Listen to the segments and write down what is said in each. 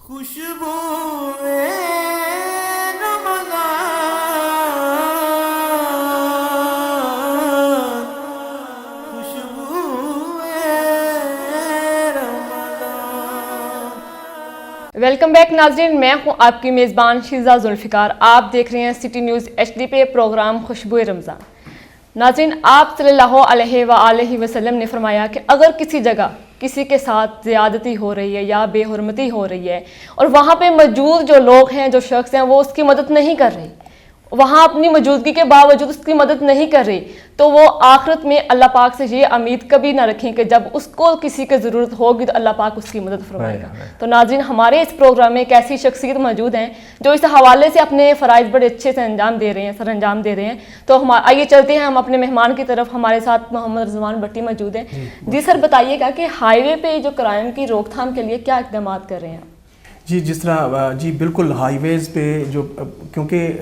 خوشبو welcome back ناظرین، میں ہوں آپ کی میزبان شیزہ ذوالفقار۔ آپ دیکھ رہے ہیں سٹی نیوز HD پہ پروگرام خوشبو رمضان۔ ناظرین، آپ صلی اللہ علیہ وآلہ وسلم نے فرمایا کہ اگر کسی جگہ کسی کے ساتھ زیادتی ہو رہی ہے یا بے حرمتی ہو رہی ہے اور وہاں پہ موجود جو لوگ ہیں، جو شخص ہیں، وہ اس کی مدد نہیں کر رہے، وہاں اپنی موجودگی کے باوجود اس کی مدد نہیں کر رہی، تو وہ آخرت میں اللہ پاک سے یہ امید کبھی نہ رکھیں کہ جب اس کو کسی کی ضرورت ہوگی تو اللہ پاک اس کی مدد فرمائے گا۔ تو ناظرین، ہمارے اس پروگرام میں ایک ایسی شخصیت موجود ہیں جو اس حوالے سے اپنے فرائض بڑے اچھے سے سر انجام دے رہے ہیں۔ تو آئیے چلتے ہیں ہم اپنے مہمان کی طرف۔ ہمارے ساتھ محمد رضوان بٹی موجود ہیں۔ جی سر، بتائیے گا کہ ہائی وے پہ جو کرائم کی روک تھام کے لیے کیا اقدامات کر رہے ہیں؟ جی، جس طرح جی بالکل ہائی ویز پہ جو کیونکہ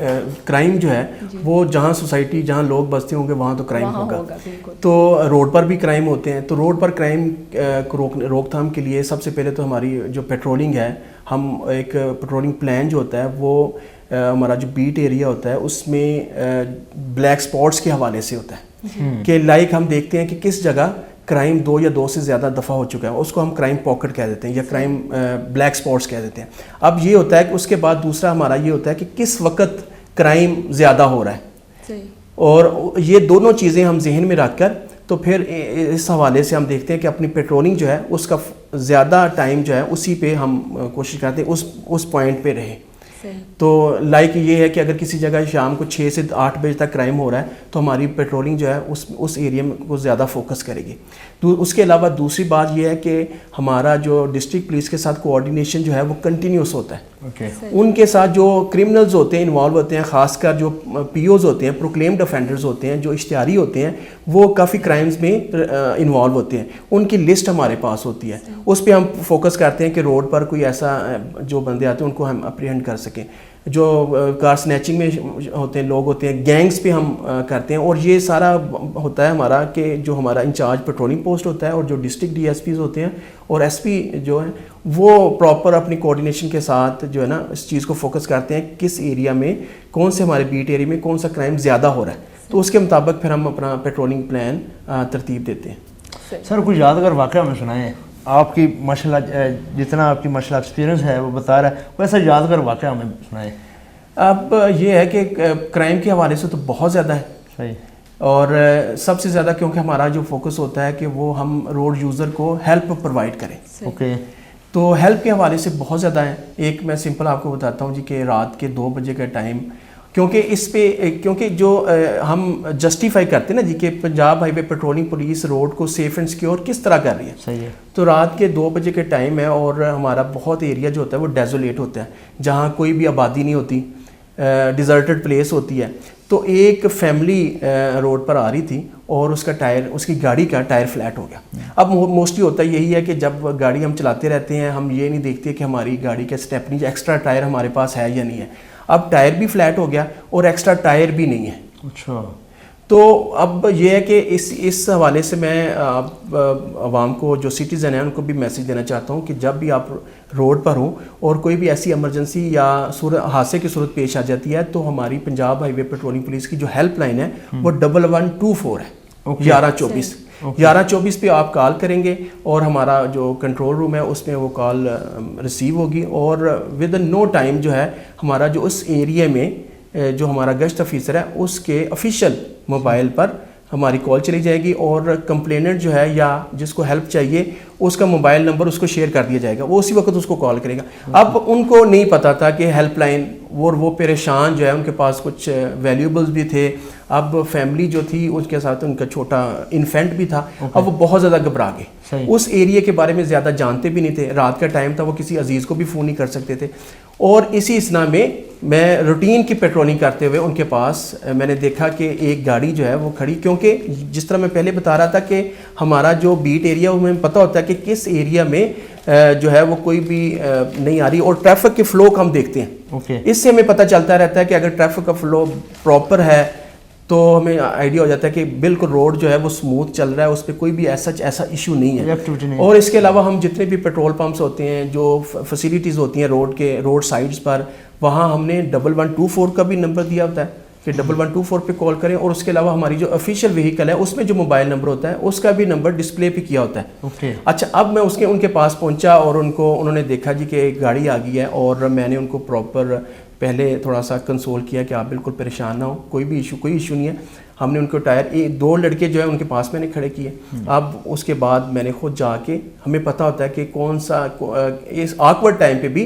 کرائم جو ہے وہ جہاں سوسائٹی جہاں لوگ بستے ہوں گے وہاں تو کرائم ہوگا، تو روڈ پر بھی کرائم ہوتے ہیں۔ تو روڈ پر کرائم کو روک تھام کے لیے سب سے پہلے تو ہماری جو پیٹرولنگ ہے، ہم ایک پیٹرولنگ پلان جو ہوتا ہے وہ ہمارا جو بیٹ ایریا ہوتا ہے اس میں بلیک سپاٹس کے حوالے سے ہوتا ہے کہ لائک ہم دیکھتے ہیں کہ کس جگہ کرائم 2 یا 2 سے زیادہ دفعہ ہو چکا ہے، اس کو ہم کرائم پاکٹ کہہ دیتے ہیں یا کرائم بلیک سپاٹس کہہ دیتے ہیں۔ اب یہ ہوتا ہے کہ اس کے بعد دوسرا ہمارا یہ ہوتا ہے کہ کس وقت کرائم زیادہ ہو رہا ہے، اور یہ دونوں چیزیں ہم ذہن میں رکھ کر تو پھر اس حوالے سے ہم دیکھتے ہیں کہ اپنی پیٹرولنگ جو ہے اس کا زیادہ ٹائم جو ہے اسی پہ ہم کوشش کرتے ہیں اس پوائنٹ پہ رہے۔ تو لائک یہ ہے کہ اگر کسی جگہ شام کو 6 سے 8 بجے تک کرائم ہو رہا ہے تو ہماری پیٹرولنگ جو ہے اس ایریا میں کو زیادہ فوکس کرے گی۔ اس کے علاوہ دوسری بات یہ ہے کہ ہمارا جو ڈسٹرکٹ پولیس کے ساتھ کوآرڈینیشن جو ہے وہ کنٹینیوس ہوتا ہے۔ ان کے ساتھ جو کرمنلز ہوتے ہیں انوالو ہوتے ہیں، خاص کر جو POs ہوتے ہیں، پروکلیمڈ افینڈرز ہوتے ہیں، جو اشتہاری ہوتے ہیں، وہ کافی کرائمز میں انوالو ہوتے ہیں، ان کی لسٹ ہمارے پاس ہوتی ہے۔ اس پہ ہم فوکس کرتے ہیں کہ روڈ پر کوئی ایسا جو بندے آتے ہیں ان کو ہم اپریہنڈ کر سکیں۔ جو کار سنیچنگ میں ہوتے ہیں لوگ ہوتے ہیں، گینگز پہ ہم کرتے ہیں، اور یہ سارا ہوتا ہے ہمارا کہ جو ہمارا انچارج پیٹرولنگ پوسٹ ہوتا ہے اور جو ڈسٹرکٹ DSPs ہوتے ہیں اور SP جو ہیں وہ پراپر اپنی کوآرڈینیشن کے ساتھ جو ہے نا اس چیز کو فوکس کرتے ہیں کس ایریا میں کون سے ہمارے بیٹ ایریا میں کون سا کرائم زیادہ ہو رہا ہے، تو اس کے مطابق پھر ہم اپنا پیٹرولنگ پلان ترتیب دیتے ہیں۔ سر، کچھ یادگار واقعہ ہمیں سنائیں، آپ کی ماشاء اللہ جتنا آپ کی ماشاء اللہ ایکسپیرینس ہے وہ بتا رہا ہے، ویسا یادگار واقعہ ہمیں سنائیں۔ اب یہ ہے کہ کرائم کے حوالے سے تو بہت زیادہ ہے، صحیح، اور سب سے زیادہ کیونکہ ہمارا جو فوکس ہوتا ہے کہ وہ ہم روڈ یوزر کو ہیلپ پرووائڈ کریں۔ اوکے، تو ہیلپ کے حوالے سے بہت زیادہ ہیں۔ ایک میں سمپل آپ کو بتاتا ہوں جی کہ رات کے 2 بجے کا ٹائم، کیونکہ جو ہم جسٹیفائی کرتے ہیں نا جی کہ پنجاب ہائی وے پیٹرولنگ پولیس روڈ کو سیف اینڈ سیکیور کس طرح کر رہی ہے، صحیح ہے۔ تو رات کے 2 بجے کے ٹائم ہے اور ہمارا بہت ایریا جو ہوتا ہے وہ ڈیزولیٹ ہوتا ہے، جہاں کوئی بھی آبادی نہیں ہوتی، ڈیزرٹڈ پلیس ہوتی ہے۔ تو ایک فیملی روڈ پر آ رہی تھی اور اس کی گاڑی کا ٹائر فلیٹ ہو گیا۔ اب موسٹلی ہوتا یہی ہے کہ جب گاڑی ہم چلاتے رہتے ہیں ہم یہ نہیں دیکھتے کہ ہماری گاڑی کا اسٹیپنی ایکسٹرا ٹائر ہمارے پاس ہے یا نہیں ہے۔ اب ٹائر بھی فلیٹ ہو گیا اور ایکسٹرا ٹائر بھی نہیں ہے۔ اچھا، تو اب یہ ہے کہ اس حوالے سے میں عوام کو جو سٹیزن ہیں ان کو بھی میسیج دینا چاہتا ہوں کہ جب بھی آپ روڈ پر ہوں اور کوئی بھی ایسی ایمرجنسی یا حادثے کی صورت پیش آ جاتی ہے تو ہماری پنجاب ہائی وے پیٹرولنگ پولیس کی جو ہیلپ لائن ہے وہ 1124 ہے، 1124 1124 پہ آپ کال کریں گے اور ہمارا جو کنٹرول روم ہے اس میں وہ کال ریسیو ہوگی، اور ود ان نو ٹائم جو ہے ہمارا جو اس ایریا میں جو ہمارا گشت آفیسر ہے اس کے آفیشیل موبائل پر ہماری کال چلی جائے گی، اور کمپلیننٹ جو ہے یا جس کو ہیلپ چاہیے اس کا موبائل نمبر اس کو شیئر کر دیا جائے گا، وہ اسی وقت اس کو کال کرے گا۔ اب ان کو نہیں پتہ تھا کہ ہیلپ لائن، وہ پریشان جو ہے، ان کے پاس کچھ ویلیوبلز بھی تھے، اب فیملی جو تھی اس کے ساتھ ان کا چھوٹا انفینٹ بھی تھا، اب وہ بہت زیادہ گھبرا گئے، اس ایریا کے بارے میں زیادہ جانتے بھی نہیں تھے، رات کا ٹائم تھا، وہ کسی عزیز کو بھی فون نہیں کر سکتے تھے۔ اور اسی اسنا میں روٹین کی پیٹرولنگ کرتے ہوئے ان کے پاس میں نے دیکھا کہ ایک گاڑی جو ہے وہ کھڑی، کیونکہ جس طرح میں پہلے بتا رہا تھا کہ ہمارا جو بیٹ ایریا وہ ہمیں پتہ ہوتا ہے کہ کس ایریا میں جو ہے وہ کوئی بھی نہیں آ رہی، اور ٹریفک کے فلو کو ہم دیکھتے ہیں، اس سے ہمیں پتہ چلتا رہتا ہے کہ اگر ٹریفک کا فلو پراپر ہے تو ہمیں آئیڈیا ہو جاتا ہے کہ بالکل روڈ جو ہے وہ اسموتھ چل رہا ہے, اس پہ کوئی بھی ایسا ایشو نہیں ہے. اور اس کے علاوہ ہم جتنے بھی پیٹرول پمپس ہوتے ہیں, جو فیسیلیٹیز ہوتی ہیں روڈ سائڈس پر, وہاں ہم نے 1124 کا بھی نمبر دیا ہوتا ہے کہ 1124 پہ کال کریں. اور اس کے علاوہ ہماری جو آفیشیل وہیکل ہے اس میں جو موبائل نمبر ہوتا ہے اس کا بھی نمبر ڈسپلے پہ کیا ہوتا ہے. اچھا, اب میں ان کے پاس پہنچا اور انہوں نے دیکھا جی کہ ایک گاڑی آ گئی ہے, اور میں نے ان کو پراپر پہلے تھوڑا سا کنسول کیا کہ آپ بالکل پریشان نہ ہو, کوئی ایشو نہیں ہے. ہم نے ان کو ٹائر 2 لڑکے جو ہے ان کے پاس میں نے کھڑے کیے. اب اس کے بعد میں نے خود جا کے, ہمیں پتہ ہوتا ہے کہ کون سا اس آکورڈ ٹائم پہ بھی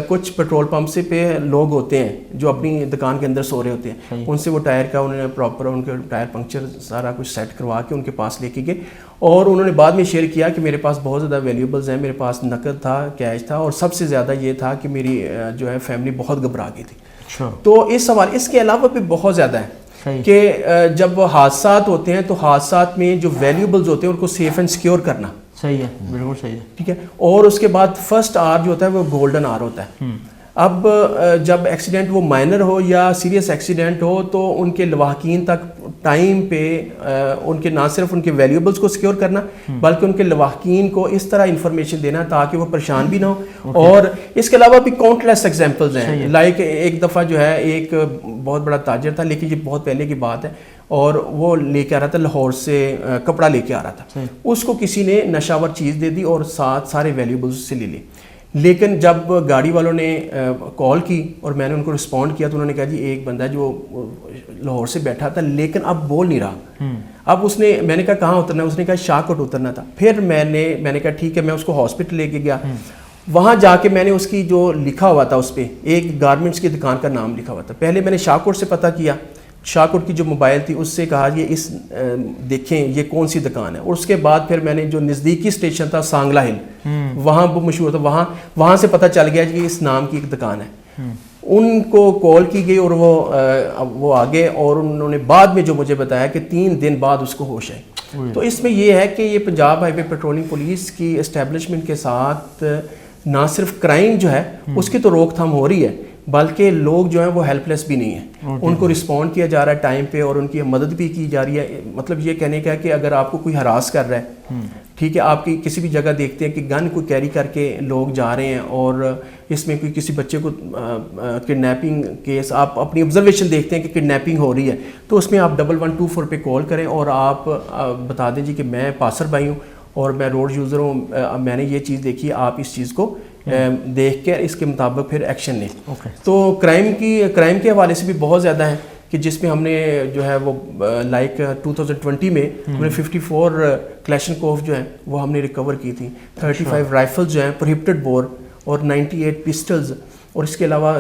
کچھ پیٹرول پمپ سے پہ لوگ ہوتے ہیں جو اپنی دکان کے اندر سو رہے ہوتے ہیں, ان سے وہ ٹائر کا انہوں نے پراپر ان کے ٹائر پنکچر سارا کچھ سیٹ کروا کے ان کے پاس لے کے گئے. اور انہوں نے بعد میں شیئر کیا کہ میرے پاس بہت زیادہ ویلیوبلز ہیں, میرے پاس نقد تھا, کیش تھا, اور سب سے زیادہ یہ تھا کہ میری جو ہے فیملی بہت گھبرا گئی تھی. تو اس کے علاوہ بھی بہت زیادہ ہے کہ جب حادثات ہوتے ہیں تو حادثات میں جو ویلیوبلز ہوتے ہیں ان کو سیف اینڈ سیکیور کرنا. صحیح ہے, بالکل صحیح ہے. ٹھیک ہے. اور اس کے بعد فرسٹ آر جو ہوتا ہے وہ گولڈن آر ہوتا ہے. اب جب ایکسیڈنٹ وہ مائنر ہو یا سیریس ایکسیڈنٹ ہو تو ان کے لواحقین تک ٹائم پہ ان کے نہ صرف ان کے ویلیوبلز کو سیکیور کرنا بلکہ ان کے لواحقین کو اس طرح انفارمیشن دینا تاکہ وہ پریشان بھی نہ ہو. اور اس کے علاوہ بھی کاؤنٹلیس ایگزامپلز ہیں. لائک ایک دفعہ جو ہے ایک بہت بڑا تاجر تھا, لیکن یہ بہت پہلے کی بات ہے, اور وہ لے کے آ رہا تھا لاہور سے کپڑا لے کے آ رہا تھا. اس کو کسی نے نشہ ور چیز دے دی اور سارے ویلیوبلز سے لے لی. لیکن جب گاڑی والوں نے کال کی اور میں نے ان کو رسپونڈ کیا تو انہوں نے کہا جی ایک بندہ جو لاہور سے بیٹھا تھا لیکن اب بول نہیں رہا. اب میں نے کہا کہاں اترنا ہے, اس نے کہا شاہ کوٹ اترنا تھا. پھر میں نے کہا ٹھیک ہے, میں اس کو ہاسپٹل لے کے گیا. وہاں جا کے میں نے اس کی جو لکھا ہوا تھا اس پہ ایک گارمنٹس کی دکان کا نام لکھا ہوا تھا. پہلے میں نے شاہ کوٹ سے پتہ کیا, شاہ کوٹ کی جو موبائل تھی اس سے کہا یہ دیکھیں یہ کون سی دکان ہے. اور اس کے بعد پھر میں نے جو نزدیکی اسٹیشن تھا سانگلا ہل, وہاں وہ مشہور تھا, وہاں سے پتہ چل گیا کہ اس نام کی ایک دکان ہے. ان کو کال کی گئی اور وہ آگے, اور انہوں نے بعد میں جو مجھے بتایا کہ 3 دن بعد اس کو ہوش آئی. تو اس میں یہ ہے کہ یہ پنجاب ہائی وے پیٹرولنگ پولیس کی اسٹیبلشمنٹ کے ساتھ نہ صرف کرائم جو ہے اس کی تو روک تھام ہو رہی ہے بلکہ لوگ جو ہیں وہ ہیلپ لیس بھی نہیں ہیں. ان کو رسپونڈ کیا جا رہا ہے ٹائم پہ اور ان کی مدد بھی کی جا رہی ہے. مطلب یہ کہنے کا ہے کہ اگر آپ کو کوئی ہراس کر رہا ہے, ٹھیک ہے, آپ کی کسی بھی جگہ دیکھتے ہیں کہ گن کو کیری کر کے لوگ جا رہے ہیں اور اس میں کوئی کسی بچے کو کڈنیپنگ کیس آپ اپنی آبزرویشن دیکھتے ہیں کہ کڈنیپنگ ہو رہی ہے, تو اس میں آپ 1124 پہ کال کریں اور آپ بتا دیں جی کہ میں پاسر بھائی ہوں اور میں روڈ یوزر ہوں, میں نے یہ چیز دیکھی ہے, آپ اس چیز کو دیکھ کے اس کے مطابق پھر ایکشن لیں. تو کرائم کے حوالے سے بھی بہت زیادہ ہیں کہ جس میں ہم نے جو ہے وہ لائک 2020 میں ہم نے 54 کلیشنکوف جو ہیں وہ ہم نے ریکور کی تھی, 35 رائفلز جو ہیں پروہیبٹڈ بور اور 98 پسٹلز. اور اس کے علاوہ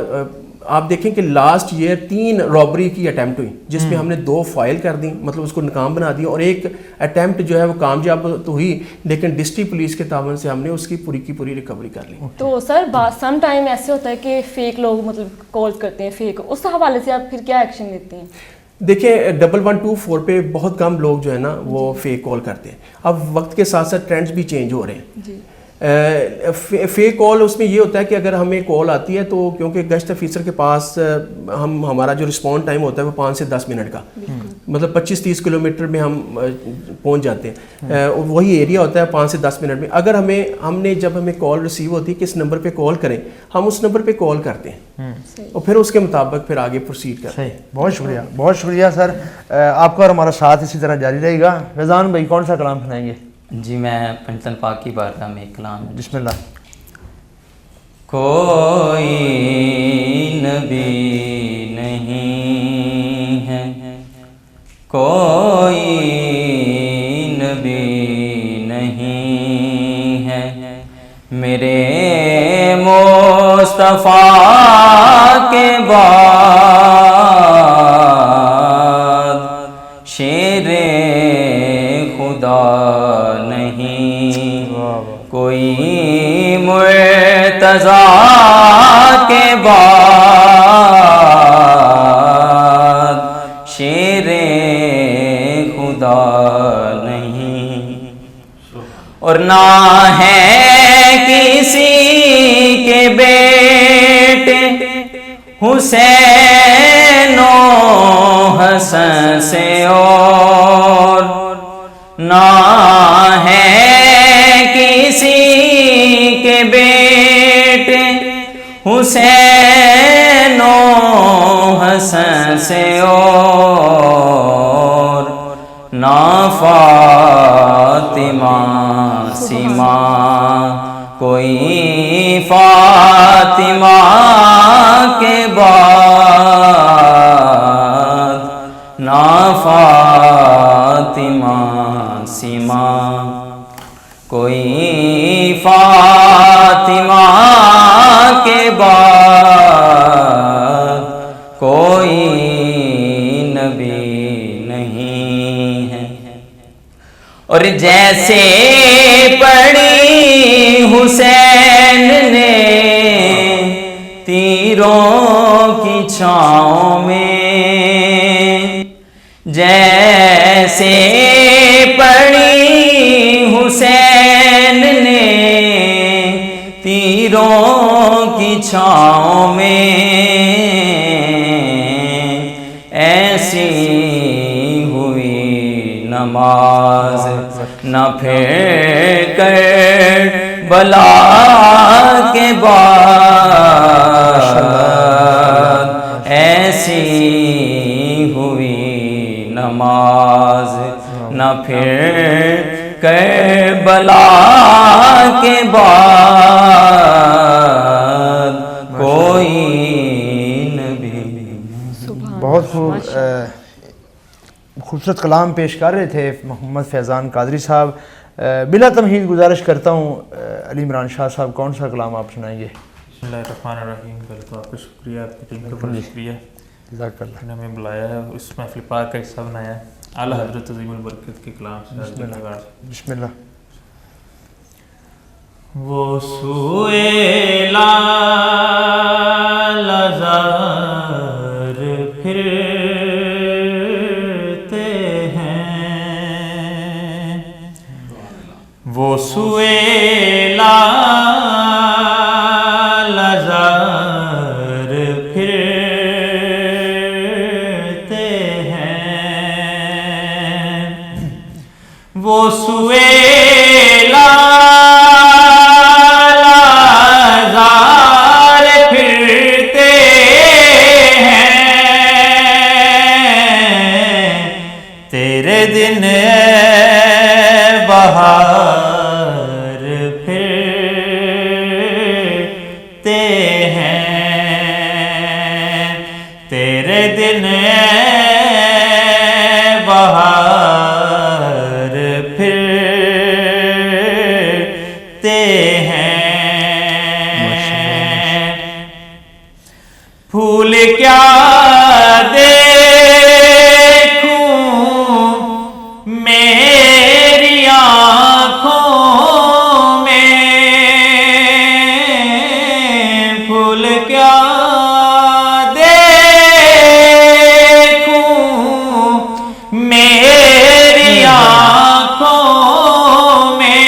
آپ دیکھیں کہ لاسٹ ایئر 3 رابری کی اٹیمپٹ ہوئی جس میں ہم نے 2 فائل کر دیں, مطلب اس کو ناکام بنا دیا, اور ایک اٹیمپٹ جو ہے وہ کامیاب تو ہوئی لیکن ڈسٹرکٹ پولیس کے تعاون سے ہم نے اس کی پوری ریکوری کر لی. تو سر سم ٹائم ایسے ہوتا ہے کہ فیک لوگ مطلب کال کرتے ہیں فیک, اس حوالے سے آپ پھر کیا ایکشن لیتے ہیں؟ دیکھیں 1124 پہ بہت کم لوگ جو ہے نا وہ فیک کال کرتے ہیں. اب وقت کے ساتھ ساتھ ٹرینڈز بھی چینج ہو رہے ہیں. جی فیک کال اس میں یہ ہوتا ہے کہ اگر ہمیں کال آتی ہے تو کیونکہ گشت افیسر کے پاس ہمارا جو رسپونڈ ٹائم ہوتا ہے وہ 5 سے 10 منٹ کا, مطلب 25-30 کلومیٹر میں ہم پہنچ جاتے ہیں. وہی ایریا ہوتا ہے 5 سے 10 منٹ میں. اگر جب ہمیں کال ریسیو ہوتی ہے کہ اس نمبر پہ کال کریں, ہم اس نمبر پہ کال کرتے ہیں اور پھر اس کے مطابق پھر آگے پروسیڈ کرتے ہیں. بہت شکریہ سر, آپ کا اور ہمارا ساتھ اسی طرح جاری رہے گا. فیضان بھائی کون سا کلام سنائیں گے؟ جی میں پنجتن پاک کی بارگاہ میں ایک کلام. بسم اللہ. کوئی نبی نہیں ہے, کوئی نبی نہیں ہے میرے مصطفیٰ کے بعد, شیر خدا کوئی مرتضیٰ کے بعد شیر خدا نہیں, اور نہ ہے کسی کے بیٹے حسین و حسن بیٹے حسین و حسن سے اور نہ فاطمہ سیما کوئی فاطمہ کے بعد نہ فاطمہ سیما کوئی فاطمہ کے بعد کوئی نبی نہیں ہے. اور جیسے پڑی حسین نے تیروں کی چھاؤں میں، جیسے پڑی حسین نے تیروں کی چھاؤں میں، ایسی ہوئی نماز نہ پھر کربلا کے بعد، ایسی ہوئی نماز نہ پھر کربلا کے بعد کوئی نبی. بہت خوبصورت کلام پیش کر رہے تھے محمد فیضان قادری صاحب. بلا تمہید گزارش کرتا ہوں علی عمران شاہ صاحب، کون سا کلام آپ سنائیں گے؟ بسم اللہ الرحمن الرحیم. پہلے تو آپ کا شکریہ، آپ کی ٹیم کا بڑا شکریہ، جزاک اللہ. نے ہمیں بلایا ہے، اس محفل پاک کا حصہ بنایا ہے. اعلیٰ حضرت عظیم البرکت کے کلام سے بسم اللہ. وہ سوئے لازار پھرتے ہیں، وہ سوئے لازار پھرتے ہیں، وہ سوئے دن بہار پھرتے ہیں، تیرے دن بہار پھرتے ہیں. پھول کیا میری آنکھوں میں، پھول کیا دیکھوں میری آنکھوں میں،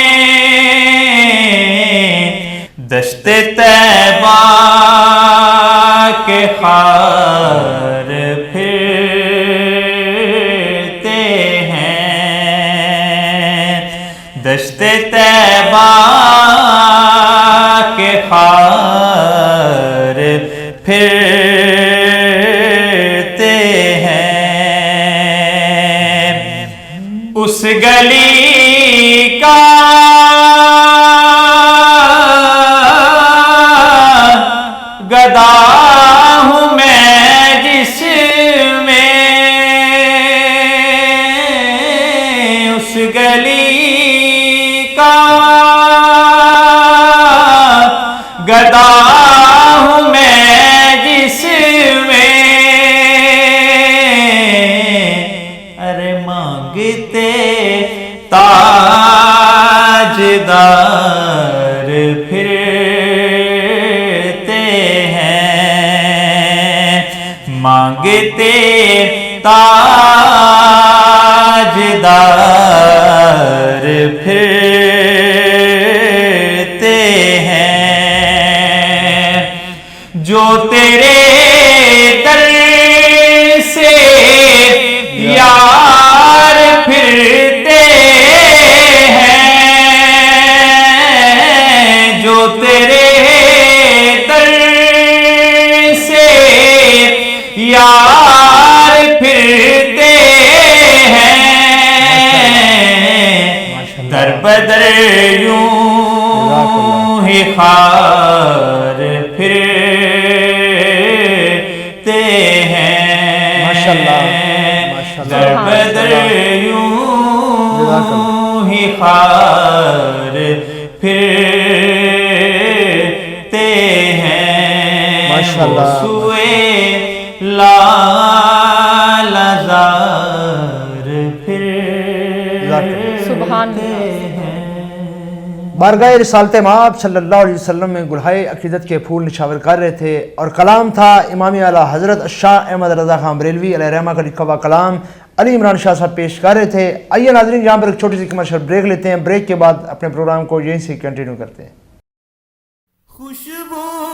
دشت طیبہ کے خار پھرتے ہیں، دشت طیبہ کے خار پھرتے ہیں. اس گلی کا گدا ہوں میں جس میں، اس گلی کا گدا ہوں میں جس میں، ارے مانگتے تاجدار پھرتے ہیں، مانگتے تاجدار پھرتے ہیں، جو تیرے در سے یار پھرتے ہیں، جو تیرے بدر یوں ہی خار پھرتے ہیں ماشاءاللہ در بدر یوں ہی خار پھرتے ہیں ماشاءاللہ سوئے لال زار سبحان اللہ بارگاہ رسالت مآب صلی اللہ علیہ وسلم میں گلہائے عقیدت کے پھول نشاور کر رہے تھے اور کلام تھا امام اعلیٰ حضرت شاہ احمد رضا خان بریلوی علیہ رحمہ کا لکھا ہوا کلام علی عمران شاہ صاحب پیش کر رہے تھے. آئیے ناظرین یہاں پر ایک چھوٹی سی کمرشل بریک لیتے ہیں. بریک کے بعد اپنے پروگرام کو یہیں سے کنٹینیو کرتے ہیں. خوشبو